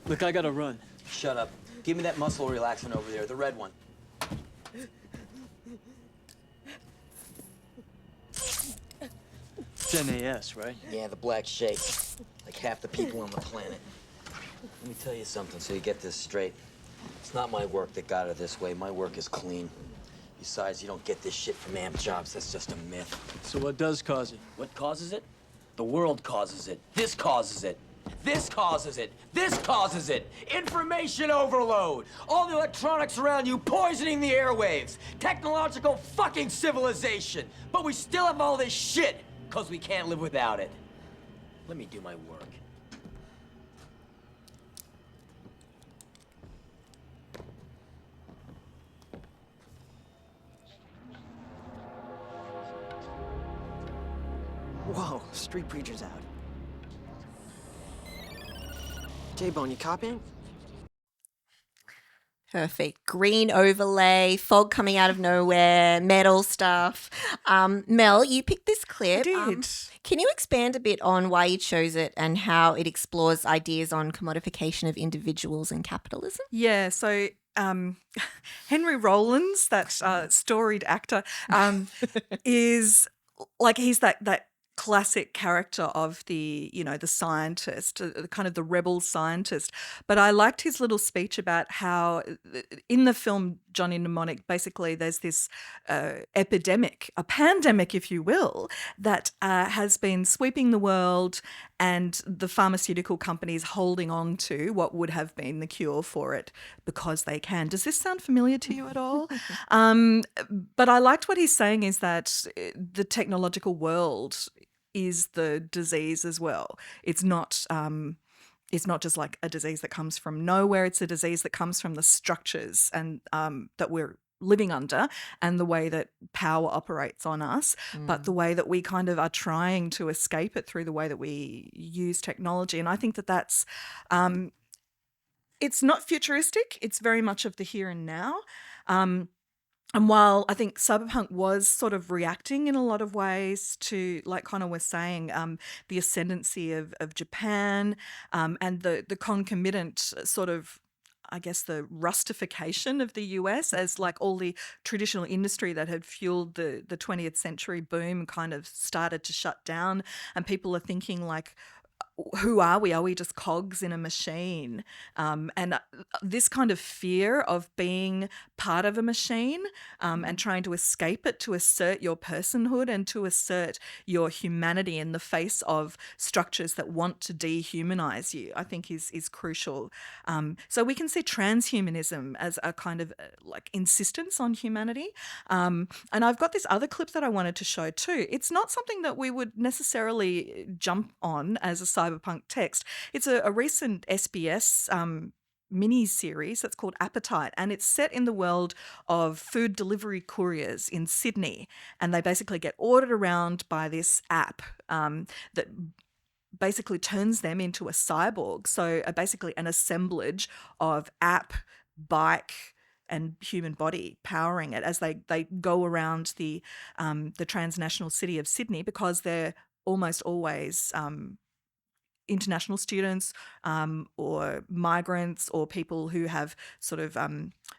Look, I gotta run. Shut up. Give me that muscle relaxant over there, the red one. It's NAS, right? Yeah, the black shake. Like half the people on the planet. Let me tell you something so you get this straight. It's not my work that got her this way. My work is clean. Besides, you don't get this shit from amp jobs. That's just a myth. So what does cause it? What causes it? The world causes it. This causes it. This causes it. This causes it. Information overload. All the electronics around you poisoning the airwaves. Technological fucking civilization. But we still have all this shit because we can't live without it. Let me do my work. Whoa, street preacher's out. J-Bone, you copying? Perfect. Green overlay, fog coming out of nowhere, metal stuff. Mel, you picked this clip. I did. Can you expand a bit on why you chose it and how it explores ideas on commodification of individuals and capitalism? Yeah, so Henry Rollins, that storied actor, is like he's that classic character of the, you know, the scientist, kind of the rebel scientist. But I liked his little speech about how in the film Johnny Mnemonic, basically there's this epidemic, a pandemic, if you will, that has been sweeping the world, and the pharmaceutical companies holding on to what would have been the cure for it because they can. Does this sound familiar to you at all? But I liked what he's saying is that the technological world is the disease as well. It's not just like a disease that comes from nowhere. It's a disease that comes from the structures and that we're living under and the way that power operates on us, but the way that we kind of are trying to escape it through the way that we use technology. And I think that that's it's not futuristic. It's very much of the here and now. And while I think Cyberpunk was sort of reacting in a lot of ways to, like Conor was saying, the ascendancy of Japan and the concomitant sort of, I guess, the rustification of the US as like all the traditional industry that had fueled the 20th century boom kind of started to shut down, and people are thinking like, who are we? Are we just cogs in a machine? And this kind of fear of being part of a machine and trying to escape it, to assert your personhood and to assert your humanity in the face of structures that want to dehumanize you, I think is crucial. So we can see transhumanism as a kind of like insistence on humanity. And I've got this other clip that I wanted to show too. It's not something that we would necessarily jump on as a cyberpunk text. It's a recent SBS mini series that's called Appetite, and it's set in the world of food delivery couriers in Sydney, and they basically get ordered around by this app that basically turns them into a cyborg. So basically an assemblage of app, bike, and human body powering it as they go around the transnational city of Sydney, because they're almost always international students or migrants or people who have sort of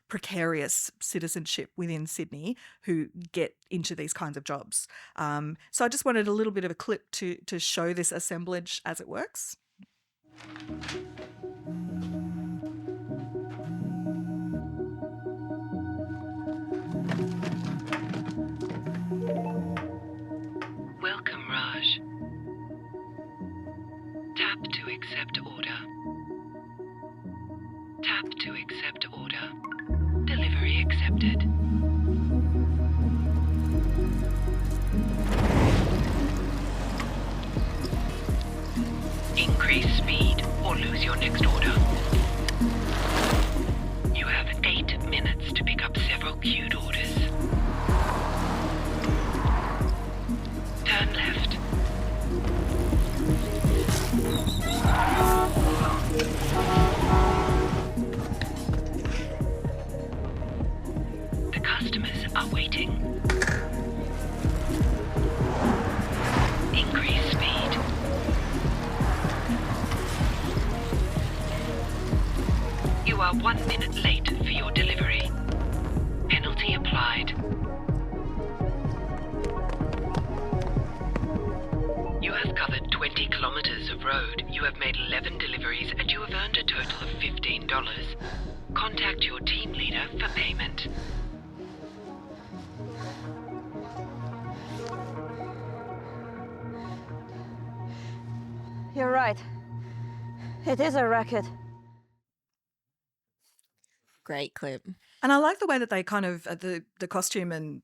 precarious citizenship within Sydney who get into these kinds of jobs. So I just wanted a little bit of a clip to show this assemblage as it works. Welcome, Raj. Tap to accept order. Tap to accept order. Delivery accepted. Increase speed or lose your next order. You have 8 minutes to pick up several queued orders. Turn left. The customers are waiting. Increase speed. You are 1 minute late for your delivery. Penalty applied. You have covered 20 kilometers of road. You have made 11 deliveries and you have earned a total of $15. Contact your team leader for payment. You're right. It is a racket. Great clip. And I like the way that they kind of the costume and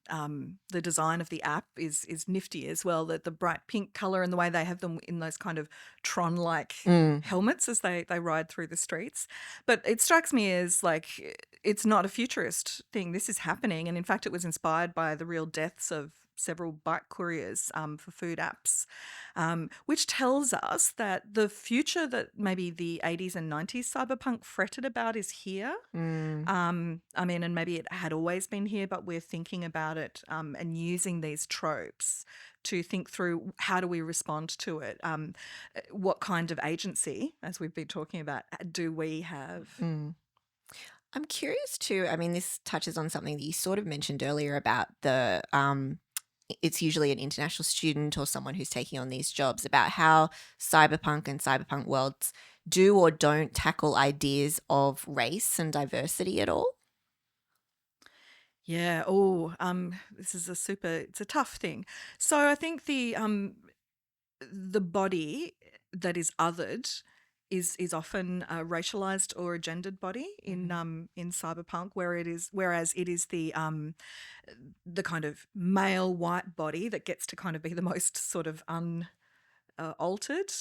the design of the app is nifty as well. That the bright pink color and the way they have them in those kind of Tron-like helmets as they ride through the streets. But it strikes me as like it's not a futurist thing. This is happening, and in fact, it was inspired by the real deaths of several bike couriers for food apps, which tells us that the future that maybe the 80s and 90s cyberpunk fretted about is here. I mean, and maybe it had always been here, but we're thinking about it and using these tropes to think through how do we respond to it? What kind of agency, as we've been talking about, do we have? I'm curious too. I mean, this touches on something that you sort of mentioned earlier about the it's usually an international student or someone who's taking on these jobs, about how cyberpunk and cyberpunk worlds do or don't tackle ideas of race and diversity at all. Yeah. Oh, this is it's a tough thing. So I think the body that is othered is often a racialized or a gendered body in cyberpunk, whereas it is the kind of male white body that gets to kind of be the most sort of altered.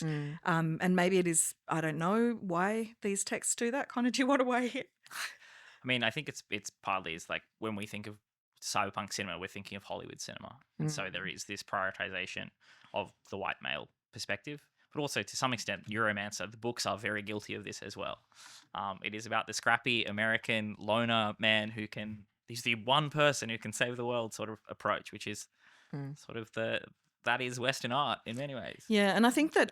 And maybe it is, I don't know why these texts do that. Connor, do you want to weigh in? I mean, I think it's partly is like when we think of cyberpunk cinema, we're thinking of Hollywood cinema. And so there is this prioritization of the white male perspective. But also, to some extent, NEUROMANCER, the books are very guilty of this as well. It is about the scrappy American loner man he's the one person who can save the world sort of approach, which is sort of that is Western art in many ways. Yeah, and I think that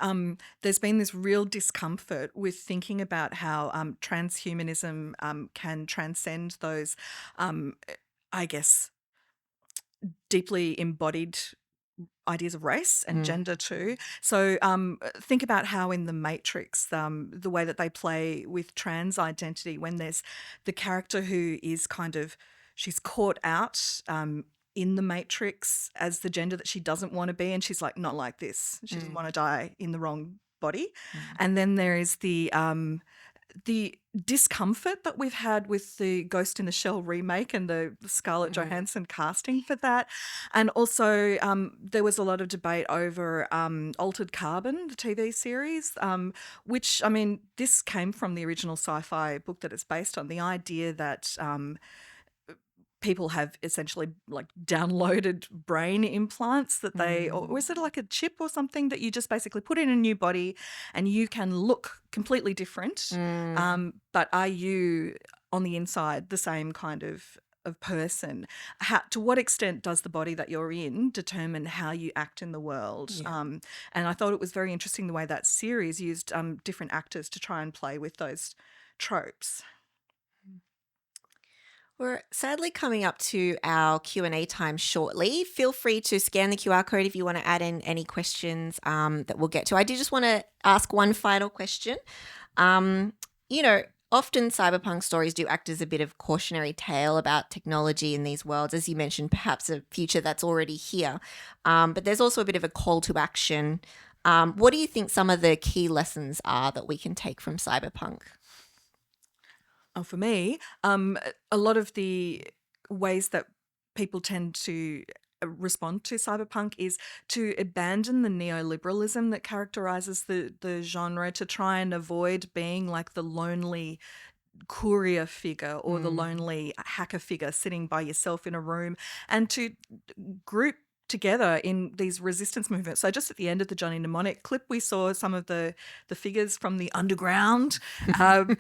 there's been this real discomfort with thinking about how transhumanism can transcend those, I guess, deeply embodied ideas of race and gender too. So think about how in The Matrix, the way that they play with trans identity, when there's the character who is she's caught out in the Matrix as the gender that she doesn't want to be, and she's like, not like this. She doesn't want to die in the wrong body. And then there is the discomfort that we've had with the Ghost in the Shell remake and the Scarlett Johansson casting for that. And also there was a lot of debate over Altered Carbon, the TV series, which, I mean, this came from the original sci-fi book that it's based on, the idea that people have essentially like downloaded brain implants that they, or was it like a chip or something that you just basically put in a new body and you can look completely different. But are you on the inside the same kind of person? To what extent does the body that you're in determine how you act in the world? And I thought it was very interesting the way that series used different actors to try and play with those tropes. We're sadly coming up to our Q&A time shortly. Feel free to scan the QR code if you want to add in any questions that we'll get to. I do just want to ask one final question. Often cyberpunk stories do act as a bit of cautionary tale about technology in these worlds. As you mentioned, perhaps a future that's already here. But there's also a bit of a call to action. What do you think some of the key lessons are that we can take from cyberpunk? For me, a lot of the ways that people tend to respond to cyberpunk is to abandon the neoliberalism that characterizes the genre, to try and avoid being like the lonely courier figure or the lonely hacker figure sitting by yourself in a room, and to group together in these resistance movements. So just at the end of the Johnny Mnemonic clip, we saw some of the figures from the underground, and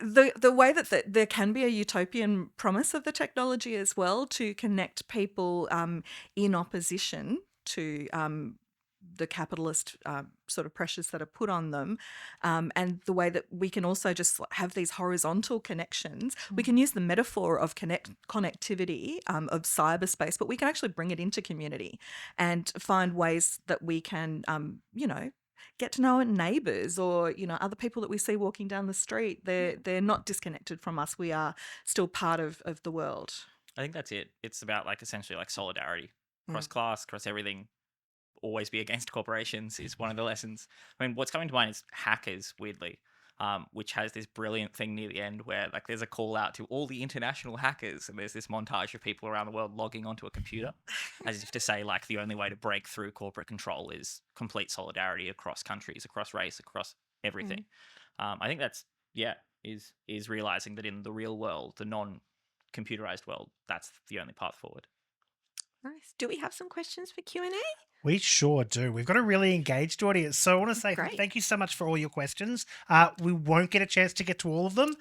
the way that there can be a utopian promise of the technology as well, to connect people in opposition to the capitalist sort of pressures that are put on them, and the way that we can also just have these horizontal connections. We can use the metaphor of connectivity of cyberspace, but we can actually bring it into community and find ways that we can, get to know our neighbours or, other people that we see walking down the street. They're not disconnected from us. We are still part of the world. I think that's it. It's about essentially solidarity across class, across everything. Always be against corporations is one of the lessons. I mean, what's coming to mind is Hackers, weirdly, which has this brilliant thing near the end where there's a call out to all the international hackers, and there's this montage of people around the world logging onto a computer, as if to say the only way to break through corporate control is complete solidarity across countries, across race, across everything. I think that's is realizing that in the real world, the non-computerized world, that's the only path forward. Nice. Do we have some questions for Q&A? We sure do. We've got a really engaged audience. So I want to say thank you so much for all your questions. We won't get a chance to get to all of them,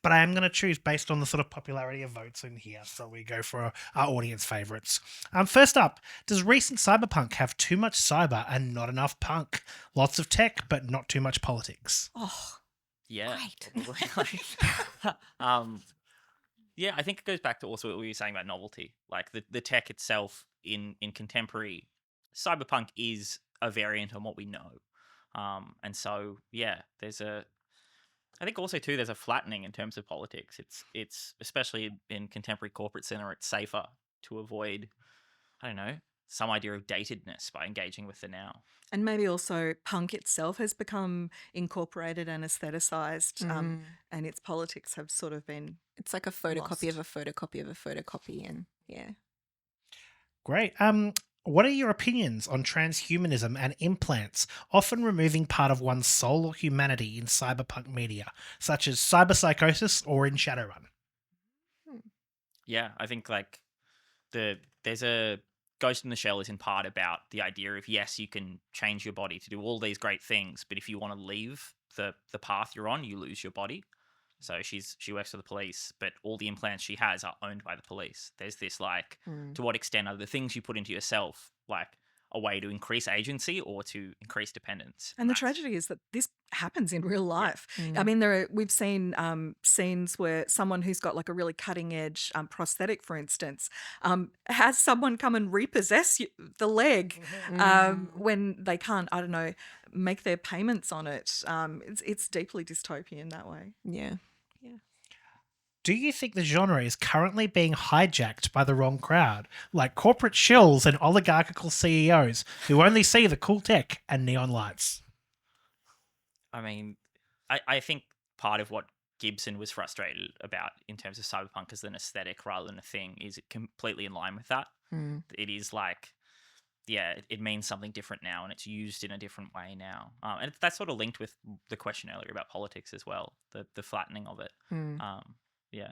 but I am going to choose based on the sort of popularity of votes in here. So we go for our audience favourites. First up, does recent Cyberpunk have too much cyber and not enough punk? Lots of tech, but not too much politics. Oh, yeah. Great. Yeah, I think it goes back to also what we were saying about novelty. The tech itself in contemporary cyberpunk is a variant on what we know. And so, I think also too, there's a flattening in terms of politics. It's especially in contemporary corporate center, it's safer to avoid, some idea of datedness by engaging with the now. And maybe also punk itself has become incorporated and aestheticized, and its politics have sort of been It's like a photocopy lost. of a photocopy of a photocopy, and yeah. Great. What are your opinions on transhumanism and implants, often removing part of one's soul or humanity in cyberpunk media, such as cyberpsychosis or in Shadowrun? Yeah, I think there's a Ghost in the Shell is in part about the idea of, yes, you can change your body to do all these great things, but if you want to leave the path you're on, you lose your body. So she works for the police, but all the implants she has are owned by the police. There's this to what extent are the things you put into yourself a way to increase agency or to increase dependence. And the tragedy is that this happens in real life. I Mm. mean, we've seen scenes where someone who's got like a really cutting edge prosthetic, for instance, has someone come and repossess the leg when they can't, I don't know, make their payments on it. It's deeply dystopian that way. Yeah. Do you think the genre is currently being hijacked by the wrong crowd, like corporate shills and oligarchical CEOs who only see the cool tech and neon lights? I mean, I think part of what Gibson was frustrated about in terms of Cyberpunk as an aesthetic rather than a thing is it completely in line with that. Mm. It is like, yeah, it means something different now and it's used in a different way now. And that's sort of linked with the question earlier about politics as well, the flattening of it. Mm. Yeah.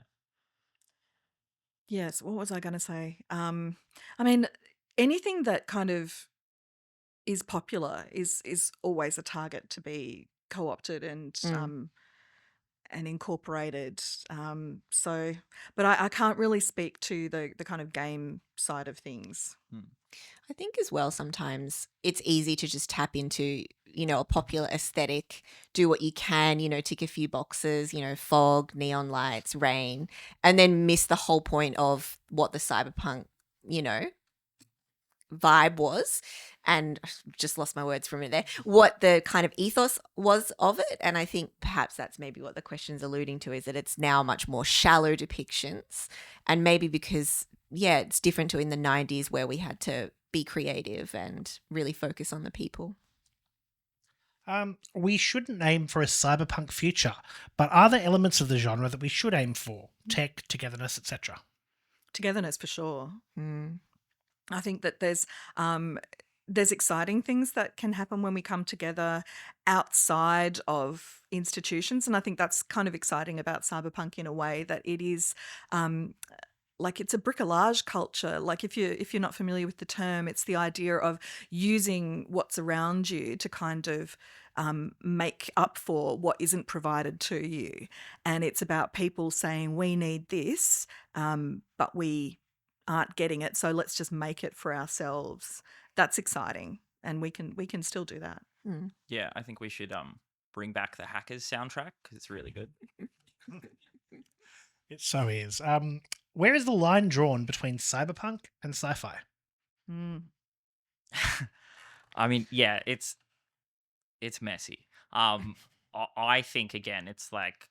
Yes, what was I going to say? I mean, anything that kind of is popular is always a target to be co-opted and incorporated. So, but I can't really speak to the kind of game side of things. I think as well sometimes it's easy to just tap into, a popular aesthetic, do what you can, tick a few boxes, fog, neon lights, rain, and then miss the whole point of what the cyberpunk, vibe was. And just lost my words for a minute there, what the kind of ethos was of it. And I think perhaps that's maybe what the question's alluding to, is that it's now much more shallow depictions. And maybe because, it's different to in the 90s where we had to be creative and really focus on the people. We shouldn't aim for a cyberpunk future, but are there elements of the genre that we should aim for? Tech, togetherness, etc. Togetherness for sure. Mm. I think that there's exciting things that can happen when we come together outside of institutions, and I think that's kind of exciting about cyberpunk in a way that it is like it's a bricolage culture. Like if you're not familiar with the term, it's the idea of using what's around you to kind of make up for what isn't provided to you, and it's about people saying we need this, but we aren't getting it, so let's just make it for ourselves. That's exciting, and we can still do that. Mm. Yeah, I think we should bring back the Hackers soundtrack because it's really good. It so is. Where is the line drawn between cyberpunk and sci-fi? I mean, yeah, it's messy. I think again, it's like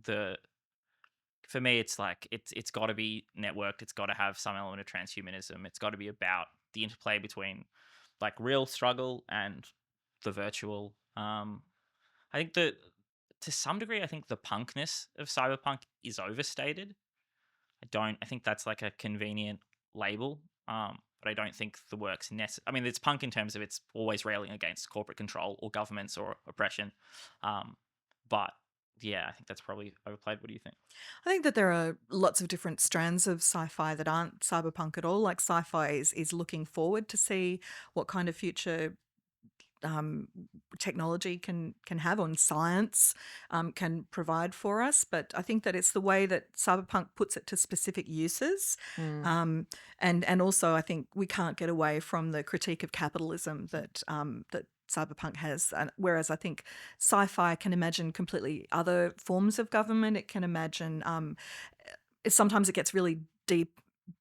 for me, it's like it's got to be networked. It's got to have some element of transhumanism. It's got to be about the interplay between like real struggle and the virtual. I think that to some degree, I think the punkness of cyberpunk is overstated. I think that's like a convenient label. But I don't think the work's necessary. I mean, it's punk in terms of it's always railing against corporate control or governments or oppression. But yeah, I think that's probably overplayed. What do you think? I think that there are lots of different strands of sci-fi that aren't cyberpunk at all. Like sci-fi is looking forward to see what kind of future technology can have on science can provide for us, but I think that it's the way that cyberpunk puts it to specific uses, and also I think we can't get away from the critique of capitalism that cyberpunk has, whereas I think sci-fi can imagine completely other forms of government. It can imagine sometimes it gets really deep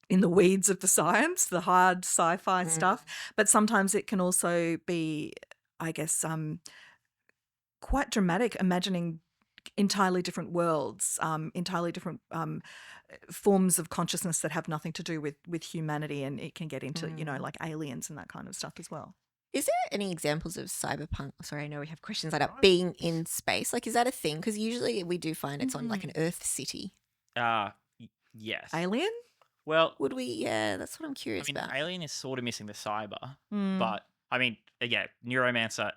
in the weeds of the science, the hard sci-fi stuff, but sometimes it can also be, I guess, quite dramatic, imagining entirely different worlds, entirely different forms of consciousness that have nothing to do with humanity, and it can get into like aliens and that kind of stuff as well. Is there any examples of cyberpunk? Sorry, I know we have questions like that. Being in space, like, is that a thing? Because usually we do find it's on like an Earth city. Yes. Alien? Well, would we? Yeah, that's what I'm curious about. Alien is sort of missing the cyber, but I mean, yeah, Neuromancer,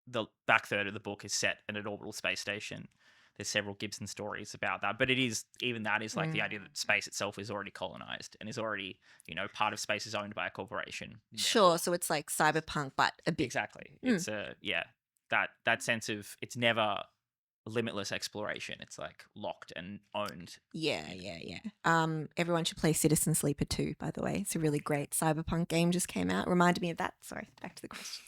the back third of the book is set at an orbital space station. There's several Gibson stories about that, but it is, even that is like the idea that space itself is already colonized and is already, part of space is owned by a corporation. Sure, so it's like cyberpunk, but a bit. Exactly. It's that sense of it's never limitless exploration. It's like locked and owned. Yeah. Everyone should play Citizen Sleeper 2, by the way. It's a really great Cyberpunk game, just came out. Reminded me of that. Sorry, back to the question.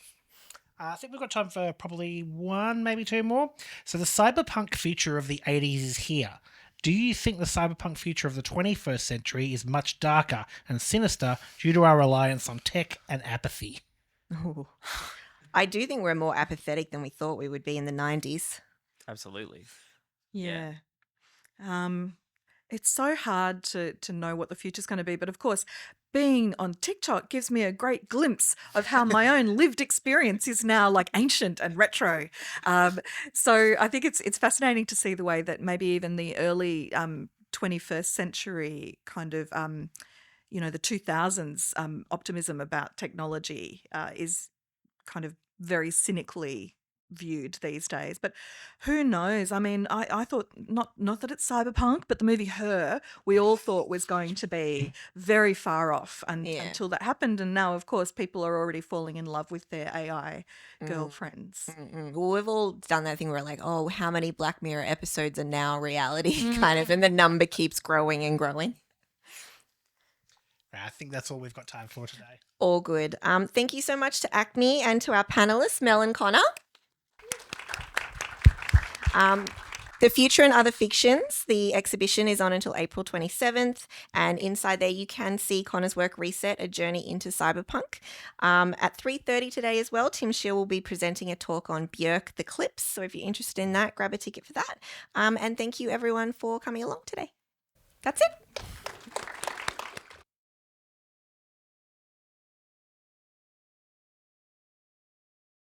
I think we've got time for probably one, maybe two more. So the cyberpunk future of the 80s is here. Do you think the cyberpunk future of the 21st century is much darker and sinister due to our reliance on tech and apathy? Ooh. I do think we're more apathetic than we thought we would be in the 90s. Absolutely. Yeah. It's so hard to know what the future's going to be. But of course, being on TikTok gives me a great glimpse of how my own lived experience is now like ancient and retro. So I think it's fascinating to see the way that maybe even the early 21st century kind of, the 2000s optimism about technology is kind of very cynically viewed these days. But who knows? I mean, I thought not that it's cyberpunk, but the movie Her, we all thought was going to be very far off until that happened. And now, of course, people are already falling in love with their AI girlfriends. Well, we've all done that thing where like, oh, how many Black Mirror episodes are now reality kind of, and the number keeps growing and growing. I think that's all we've got time for today. All good. Thank you so much to ACME and to our panelists, Mel and Conor. The Future and Other Fictions, the exhibition is on until April 27th, and inside there you can see Conor's work Reset, A Journey into Cyberpunk. At 3:30 today as well, Tim Scheer will be presenting a talk on Björk the Clips, so if you're interested in that, grab a ticket for that. And thank you everyone for coming along today. That's it.